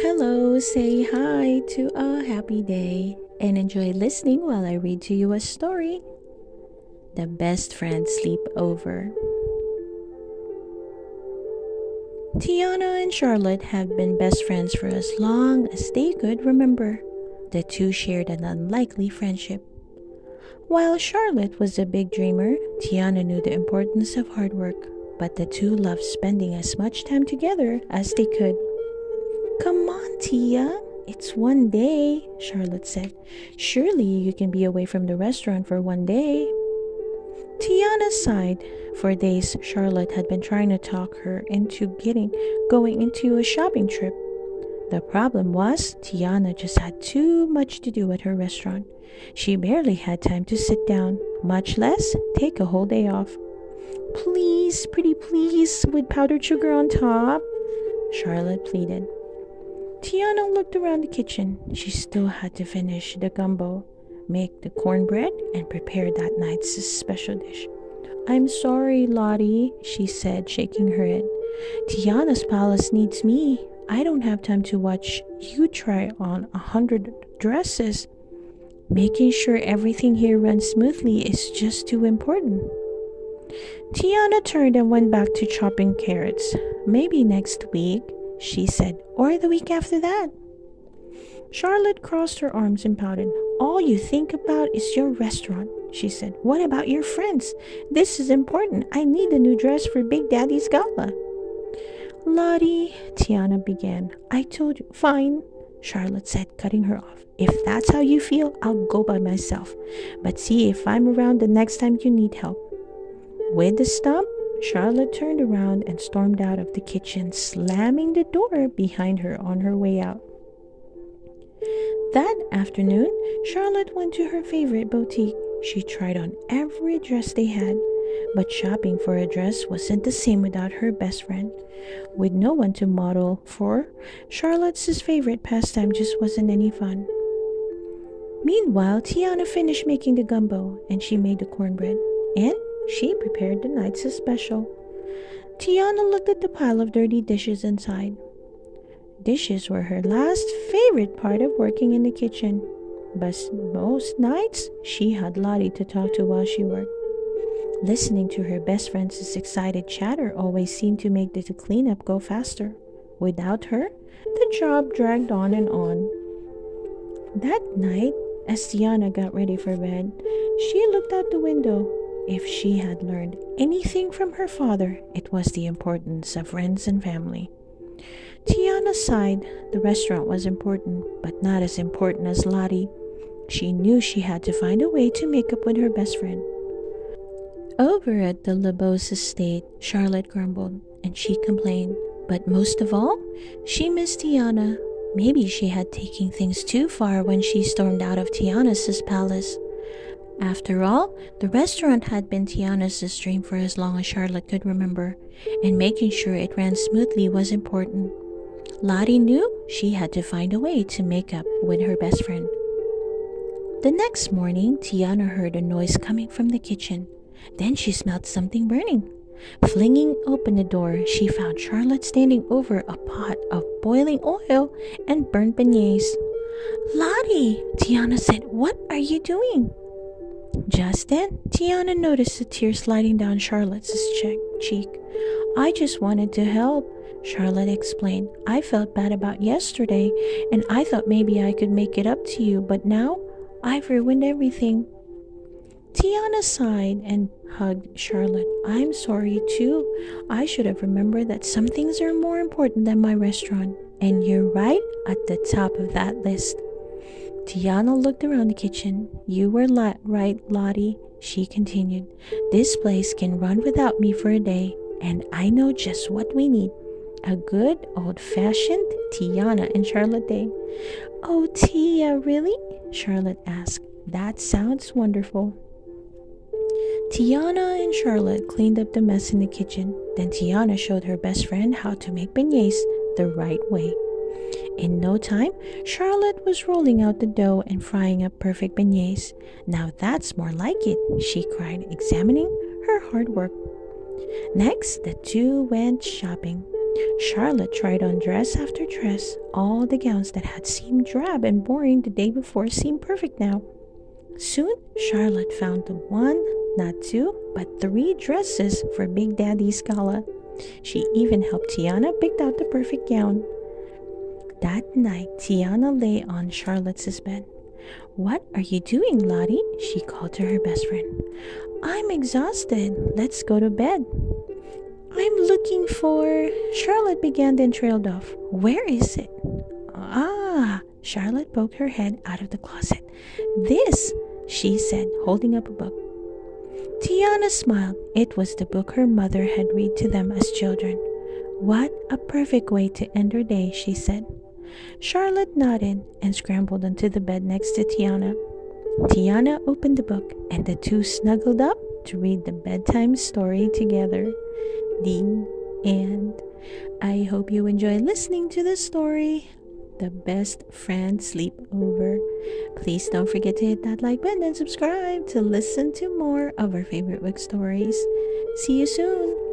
Hello, say hi to a happy day and enjoy listening while I read to you a story. The Best Friend Sleepover. Tiana and Charlotte have been best friends for as long as they could remember. The two shared an unlikely friendship. While Charlotte was a big dreamer, Tiana knew the importance of hard work, but the two loved spending as much time together as they could. Come on, Tia. It's one day, Charlotte said. Surely you can be away from the restaurant for one day. Tiana sighed. For days, Charlotte had been trying to talk her into going into a shopping trip. The problem was, Tiana just had too much to do at her restaurant. She barely had time to sit down, much less take a whole day off. Please, pretty please, with powdered sugar on top, Charlotte pleaded. Tiana looked around the kitchen. She still had to finish the gumbo, make the cornbread, and prepare that night's special dish. I'm sorry, Lottie, she said, shaking her head. Tiana's palace needs me. I don't have time to watch you try on 100 dresses. Making sure everything here runs smoothly is just too important. Tiana turned and went back to chopping carrots. Maybe next week, she said, or the week after that. Charlotte crossed her arms and pouted. All you think about is your restaurant, she said. What about your friends? This is important. I need a new dress for Big Daddy's gala. Lottie, Tiana began. I told you. Fine, Charlotte said, cutting her off. If that's how you feel, I'll go by myself. But see if I'm around the next time you need help. With the stump, Charlotte turned around and stormed out of the kitchen, slamming the door behind her on her way out. That afternoon, Charlotte went to her favorite boutique. She tried on every dress they had, but shopping for a dress wasn't the same without her best friend. With no one to model for, Charlotte's favorite pastime just wasn't any fun. Meanwhile, Tiana finished making the gumbo, and she made the cornbread, and she prepared the night's special. Tiana looked at the pile of dirty dishes and sighed. Dishes were her last favorite part of working in the kitchen, but most nights she had Lottie to talk to while she worked. Listening to her best friend's excited chatter always seemed to make the cleanup go faster. Without her, the job dragged on and on. That night, as Tiana got ready for bed, she looked out the window. If she had learned anything from her father, it was the importance of friends and family. Tiana sighed. The restaurant was important, but not as important as Lottie. She knew she had to find a way to make up with her best friend. Over at the LeBeau's estate, Charlotte grumbled, and she complained. But most of all, she missed Tiana. Maybe she had taken things too far when she stormed out of Tiana's palace. After all, the restaurant had been Tiana's dream for as long as Charlotte could remember, and making sure it ran smoothly was important. Lottie knew she had to find a way to make up with her best friend. The next morning, Tiana heard a noise coming from the kitchen. Then she smelled something burning. Flinging open the door, she found Charlotte standing over a pot of boiling oil and burnt beignets. Lottie, Tiana said, what are you doing? Just then, Tiana noticed a tear sliding down Charlotte's cheek. I just wanted to help, Charlotte explained. I felt bad about yesterday, and I thought maybe I could make it up to you, but now I've ruined everything. Tiana sighed and hugged Charlotte. I'm sorry too. I should have remembered that some things are more important than my restaurant, and you're right at the top of that list. Tiana looked around the kitchen. You were right, Lottie, she continued. This place can run without me for a day, and I know just what we need. A good old-fashioned Tiana and Charlotte day. Oh, Tia, really? Charlotte asked. That sounds wonderful. Tiana and Charlotte cleaned up the mess in the kitchen. Then Tiana showed her best friend how to make beignets the right way. In no time, Charlotte was rolling out the dough and frying up perfect beignets. Now that's more like it, she cried, examining her hard work. Next, the two went shopping. Charlotte tried on dress after dress. All the gowns that had seemed drab and boring the day before seemed perfect now. Soon, Charlotte found the one, not two, but three dresses for Big Daddy's gala. She even helped Tiana pick out the perfect gown. That night, Tiana lay on Charlotte's bed. "What are you doing, Lottie?" she called to her best friend. "I'm exhausted. Let's go to bed." "I'm looking for—" Charlotte began, then trailed off. "Where is it?" "Ah!" Charlotte poked her head out of the closet. "This," she said, holding up a book. Tiana smiled. It was the book her mother had read to them as children. "What a perfect way to end her day," she said. Charlotte nodded and scrambled onto the bed next to Tiana. Tiana opened the book, and the two snuggled up to read the bedtime story together. The end. I hope you enjoyed listening to the story, The Best Friend Sleepover. Please don't forget to hit that like button and subscribe to listen to more of our favorite book stories. See you soon!